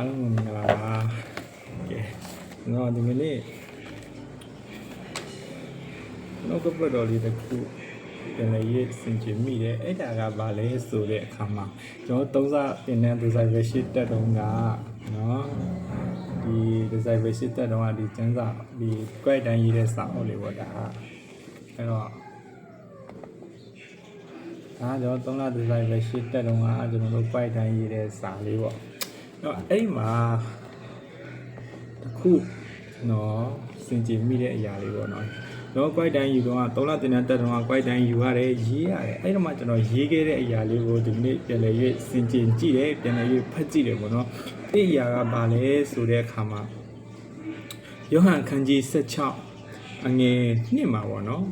အားလုံးမင်္ဂလာပါကဲကျွန်တော်ဒီနေ့နောက်ကပတ်တော်လေးတစ်ခုပြန်လည်ရေးစင်ကြင်မိတယ်အဲ့ဒါကဘာလဲဆိုတဲ့အခါမှာကျွန်တော်3စတင်တဲ့ဒီဇိုင်ပဲရှိတက်တုန်းကနော်ဒီဒီဇိုင်ပဲရှိတက်တုန်းကဒီကျန်းစာဒီ quite တိုင်းရေးတဲ့စာအုပ်လေးပေါ့ဒါအဲ့တော့ကျွန်တော်3လဒီဇိုင်ပဲရှိတက်တုန်းကကျွန်တော်တို့ quite တိုင်းရေးတဲ့စာလေးပေါ့တော့အဲ့မှာတခုနော်စင်ကြင်မိတဲ့အရာလေးပေါ့နော်ကျွန်တော် quite တိုင်းယူတော့3လတင်တဲ့တက်တုန်းက quite တိုင်းယူရတယ်ရေးရတယ်အဲ့တော့မှကျွန်တော်ရေးခဲ့တဲ့အရာလေးကိုဒီနေ့ပြန်လည်ရေးစင်ကြင်ကြည့်တယ်ပြန်လည်ရေးဖတ်ကြည့်တယ်ပေါ့နော်အဲ့အရာကဘာလဲဆိုတဲ့အခါမှာယောဟန်ခန်းကြီး16အငယ်2မှာပေါ့နော်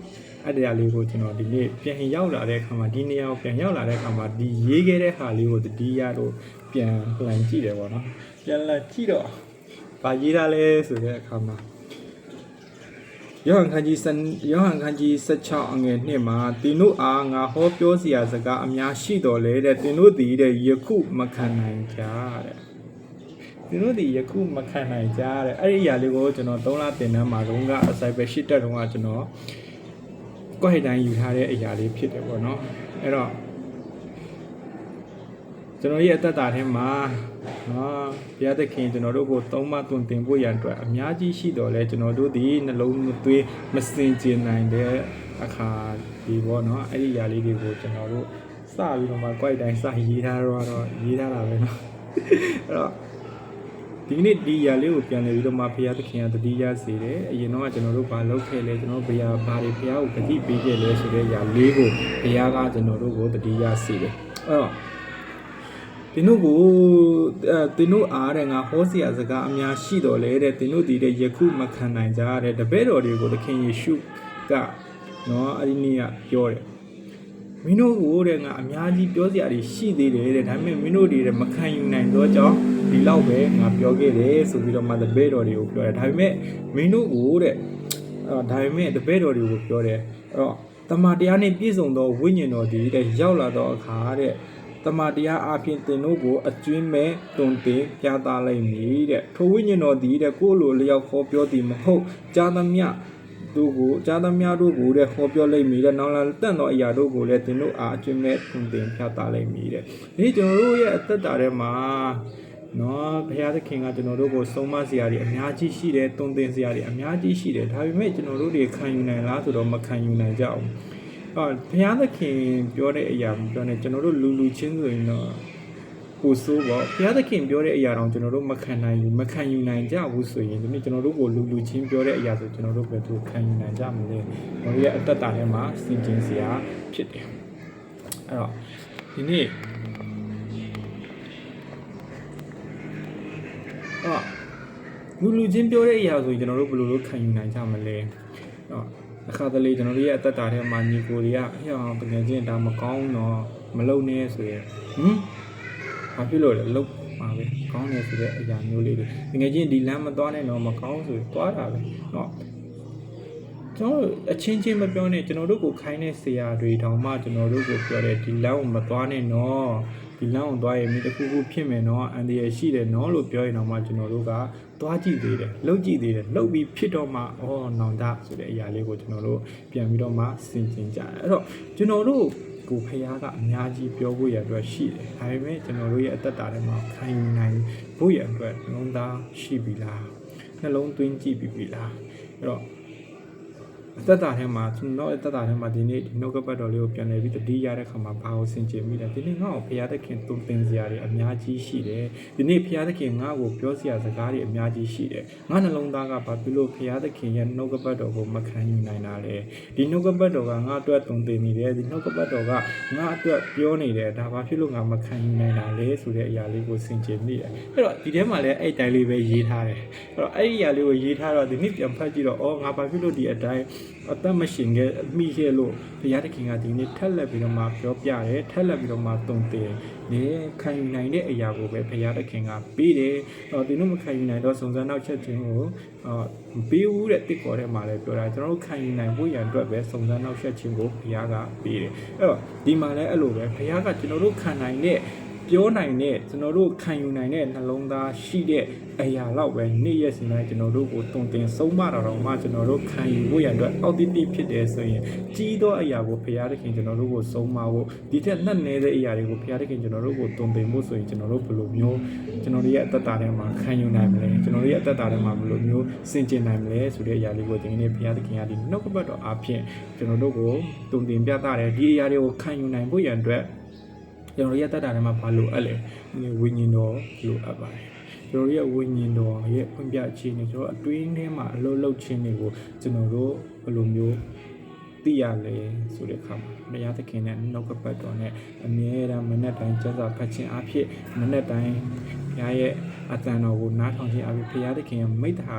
အဲ့တရားလေးကိုကျွန်တော်ဒီနေ့ပြန်ရောက်လာတဲ့အခါမှာဒီနေရာကိုပြန်ရောက်လာတဲ့အခါမှာဒီရေးခဲ့တဲ့ဟာလေးကိုတတိယတော့ပြန်လှန်ကြည့်တယ်ပေါ့နော်ပြန်လှန်ကြည့်တော့ဗာရေးတာလဲဆိုတဲ့အခါမှာယောဟန်ခန်းကြီး16အငယ်2မှာသင်တို့အားငါဟောပြောစရာစကားအများရှိတော်လဲတဲ့သင်တို့သည်တဲ့ယခုမခံနိုင်ကြတဲ့သင်တို့ဒီယခုမခံနိုင်ကြတဲ့အဲ့ဒီအရာလေးကိုကျွန်တော်3လတင်တန်းမှာတော့ကအစိုက်ပဲရှိတက်တော့ကကျွန်တော်ကိုယ့်ဟိတိုင်းယူထားတဲ့အရာလေးဖြစ်တယ်ပေါ့နော်အဲ့တော့ကျွန်တော်ရဲ့အသက်တာထဲမှာနော်ဘုရားသခင်ကျွန်တော်တို့ကိုသုံးမသွန်သင်ဖို့ရန်အတွက်အများကြီးရှိတော်လဲကျွန်တော်တို့ဒီနှလုံးသွေးမစင်ကြင်နိုင်တဲ့အခါဒီပေါ့နော်အဲ့ဒီအရာလေးတွေကိုကျွန်တော်တို့စပြီးတော့မှကိုယ့်ဟိတိုင်းစရေးထားတော့ရေးထားတာပဲနော်အဲ့တော့ဒီနေ့ဒီຢာလေးကိုပြန်လည်ပြီးတော့မှဘုရားသခင်ကတတိယစေတယ်အရင်တော့ကျွန်တော်တို့ဘာလုပ်ခဲ့လဲကျွန်တော်ဘုရားဘာတွေဘုရားကိုဂတိပေးခဲ့လဲဆိုတဲ့ຢာလေးကိုဘုရားကကျွန်တော်တို့ကိုတတိယစေတယ်အဲ့တော့သင်တို့အားတဲ့ငါဟောစရာစကားအများရှိတော်လဲတဲ့သင်တို့ဒီတဲ့ယခုမခံနိုင်ကြတဲ့တပည့်တော်တွေကိုသခင်ယေရှုကနော်အဲ့ဒီနေ့ကပြောတယ်မင်းတို့ကိုတဲ့ငါအများကြီးပြောစရာတွေရှိသေးတယ်တဲ့ဒါပေမဲ့မင်းတို့တွေမခံယူနိုင်တော့ကြောင်းဒီလောက်ပဲငါပြောခဲ့တယ်ဆိုပြီးတော့မှတပည့်တော်တွေကိုပြောတယ်ဒါပေမဲ့မင်းတို့ကိုတဲ့ဒါပေမဲ့တပည့်တော်တွေကိုပြောတယ်အဲ့တော့တမန်တရားနဲ့ပြည့်စုံသောဝိညာဉ်တော်ဒီတဲ့ရောက်လာတော့အခါတဲ့တမန်တရားအပြင်သင်တို့ကိုအကျွင်းမဲ့တုံတင်ပြသလိုက်မည်တဲ့ထိုဝိညာဉ်တော်ဒီတဲ့ကိုယ်လိုလျောက်ခေါ်ပြောသည်မဟုတ်ကြားသမျှတို့ကိုတဲ့ဟောပြောလိုက်မည်တဲ့နောက်လာတန့်သောအရာတို့ကိုလည်းသင်တို့အားအကျွင်းမဲ့တုံတင်ပြသလိုက်မည်တဲ့ဒီကျွန်တော်တို့ရဲ့အသက်တာထဲမှာနော်ဘုရားသခင်ကကျွန်တော်တို့ကိုဆုံးမစရာတွေအများကြီးရှိတယ်တုံတင်စရာတွေအများကြီးရှိတယ်ဒါပေမဲ့ကျွန်တော်တို့တွေခံယူနိုင်လားဆိုတော့မခံယူနိုင်ကြဘူးဘုရားသခင်ပြောတဲ့အရာမပြောနဲ့ကျွန်တော်တို့လူချင်းဆိုရင်တော့ကိုစိုးပေါ့ဘုရားသခင်ပြောတဲ့အရာတော့ကျွန်တော်တို့မခံယူနိုင်ကြဘူးဆိုရင်ဒီနေ့ကျွန်တော်တို့ကိုလူချင်းပြောတဲ့အရာဆိုကျွန်တော်တို့ဘယ်လိုခံယူနိုင်ကြမလဲကျွန်တော်ရဲ့အသက်တာထဲမှာစင်ကြင်စရာဖြစ်တယ်အဲ့တော့ဒီနေ့လူချင်းပြောတဲ့အရာဆိုရင်ကျွန်တော်တို့ဘယ်လိုလုပ်ခံယူနိုင်ကြမလဲအခါတလေကျွန်တော်တို့ရဲ့အသက်တာထဲမှာညီကိုတွေကဟဲ့အောင်တကယ်ချင်းဒါမကောင်းတော့မလုပ်နဲ့ဆိုရင်ဘာဖြစ်လို့လဲလုပ်ပါပဲကောင်းတယ်ဆိုတဲ့အရာမျိုးလေးတွေတကယ်ချင်းဒီလမ်းမသွားနဲ့တော့မကောင်းဆိုရင်သွားတာပဲเนาะကျွန်တော်အချင်းချင်းမပြောနဲ့ကျွန်တော်တို့ကိုခိုင်းတဲ့ဆရာတွေတောင်မှကျွန်တော်တို့ကိုပြောတယ်ဒီလမ်းကိုမသွားနဲ့နော်ဒီလမ်းကိုသွားရင်မိတခုခုဖြစ်မယ်နော်အန်ဒီရရှိတယ်နော်လို့ပြောရင်တော့မှကျွန်တော်တို့ကသွားကြည့်သေးတယ်လှုပ်ကြည့်သေးတယ်လှုပ်ပြီးဖြစ်တော့မှနောင်တဆိုတဲ့အရာလေးကိုကျွန်တော်တို့ပြန်ပြီးတော့မှစင်ကျင်ကြတယ်အဲ့တော့ကျွန်တော်တို့ကိုဖခင်ကအများကြီးပြောဖို့ရအတွက်ရှိတယ်ဒါပေမဲ့ကျွန်တော်တို့ရဲ့အသက်တာထဲမှာခံယူနိုင်ဖို့ရအတွက်နှလုံးသားရှိပြီလားနှလုံးသွင်းကြည့်ပြီလားအဲ့တော့အသက်တာထဲမှာကျွန်တော်အသက်တာထဲမှာဒီနေ့ဒီနှုတ်ကပတ်တော်လေးကိုပြန်လည်ပြီးတတိယတဲ့ခါမှာဘာကိုစင်ကြင်မိလဲဒီနေ့ငါ့ကိုဘုရားသခင်တုံသင်စရာတွေအများကြီးရှိတယ်ဒီနေ့ဘုရားသခင်ငါ့ကိုပြောစရာစကားတွေအများကြီးရှိတယ်ငါနှလုံးသားကဘာဖြစ်လို့ဘုရားသခင်ရဲ့နှုတ်ကပတ်တော်ကိုမခံယူနိုင်တာလဲဒီနှုတ်ကပတ်တော်ကငါအတွက်တုံသင်နေတယ်ဒီနှုတ်ကပတ်တော်ကငါအတွက်ပြောနေတယ်ဒါဘာဖြစ်လို့ငါမခံယူနိုင်တာလဲဆိုတဲ့အရာလေးကိုစင်ကြင်မိတယ်အဲ့တော့ဒီထဲမှာလည်းအဲ့တိုင်းလေးပဲရေးထားတယ်အဲ့တော့အဲ့ဒီအရာလေးကိုရေးထားတော့ဒီနေ့ပြန်ဖတ်ကြည့်တော့ငါဘာဖြစ်လို့ဒီအတိုင်းအသက်မရှင်ခဲ့မိခဲ့လို့ဘုရားသခင်ကဒီနေ့ထက်လက်ပြီးတော့မှပြောပြတယ်ထက်လက်ပြီးတော့မှတုံတင်နေခံယူနိုင်တဲ့အရာကိုပဲဘုရားသခင်ကပေးတယ်ဒီလိုမခံယူနိုင်တော့စုံစမ်းနောက်ချက်ချင်းကိုမပေးဘူးတဲ့တစ်ခေါ်ထဲမှာလည်းပြောတာကျွန်တော်တို့ခံယူနိုင်ဖို့ရန်အတွက်ပဲစုံစမ်းနောက်ချက်ချင်းကိုဘုရားကပေးတယ်အဲ့တော့ဒီမှာလည်းအဲ့လိုပဲဘုရားကကျွန်တော်တို့ခံနိုင်တဲ့ ပြောနိုင်တဲ့ကျွန်တော်တို့ခံယူနိုင်တဲ့နှလုံးသားရှိတဲ့အရာလောက်ပဲနေ့ရက်စဉ်တိုင်းကျွန်တော်တို့ကိုတုံတင်ဆုံးမတော်မှကျွန်တော်တို့ခံယူဖို့ရအတွက်အောက်တိတိဖြစ်တယ်ဆိုရင်ကြီးသောအရာကိုဘုရားသခင်ကျွန်တော်တို့ကိုဆုံးမဖို့ဒီထက်နှက်နေတဲ့အရာတွေကိုဘုရားသခင်ကျွန်တော်တို့ကိုတုံတင်ဖို့ဆိုရင်ကျွန်တော်တို့ဘယ်လိုမျိုးကျွန်တော်တို့ရဲ့အသက်တာထဲမှာခံယူနိုင်မလဲကျွန်တော်တို့ရဲ့အသက်တာထဲမှာဘယ်လိုမျိုးစင်ကြင်နိုင်မလဲဆိုတဲ့အရာလေးကိုဒီနေ့ဘုရားသခင်ကဒီနှုတ်ကပတ်တော်အားဖြင့်ကျွန်တော်တို့ကိုတုံတင်ပြသတယ်ဒီအရာတွေကိုခံယူနိုင်ဖို့ရအတွက်ကျွန်တော်ရဲ့တက်တာထဲမှာဘာလို့အပ်လဲဝိညာဉ်တော်လိုအပ်ပါတယ်ကျွန်တော်ရဲ့ဝိညာဉ်တော်ရဲ့ဖွင့်ပြခြင်းတွေကျွန်တော်အတွင်းထဲမှာအလုပ်လုပ်ခြင်းတွေကိုကျွန်တော်တို့ဘယ်လိုမျိုးသိရလဲဆိုတဲ့အခါမှာဘုရားသခင်နဲ့နှုတ်ကပတ်တော်နဲ့အမြဲတမ်းမနေ့တိုင်းကျမ်းစာဖတ်ခြင်းအဖြစ်မနေ့တိုင်းဘုရားရဲ့အတန်တော်ကိုနားထောင်ခြင်းအဖြစ်ဘုရားသခင်ရဲ့မိတ္တဟာ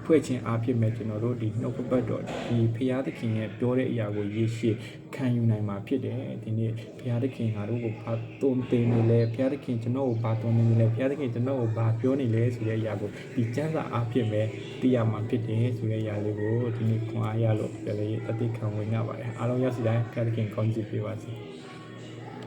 ဖွဲ့ခြင်းအဖြစ်မဲ့ကျွန်တော်တို့ဒီနှုတ်ကပတ်တော်ဒီဘုရားသခင်ရဲ့ပြောတဲ့အရာကိုရေရှည်ခံယူနိုင်မှာဖြစ်တယ်ဒီနေ့ဘုရားသခင်ငါတို့ကိုဘာတုံတင်နေလဲဘုရားသခင်ကျွန်တော်ကိုဘာတုံနေလဲဘုရားသခင်ကျွန်တော်ကိုဘာပြောနေလဲဆိုတဲ့အရာကိုဒီကျမ်းစာအဖြစ်ပဲသိရမှာဖြစ်တယ်ဆိုတဲ့အရာလေးကိုဒီနေ့ခွန်အားရလို့ပြောလေအတိတ်ခံဝင်ရပါတယ်အားလုံးရစီတိုင်းဘုရားသခင်ကောင်းချီးပေးပါစေ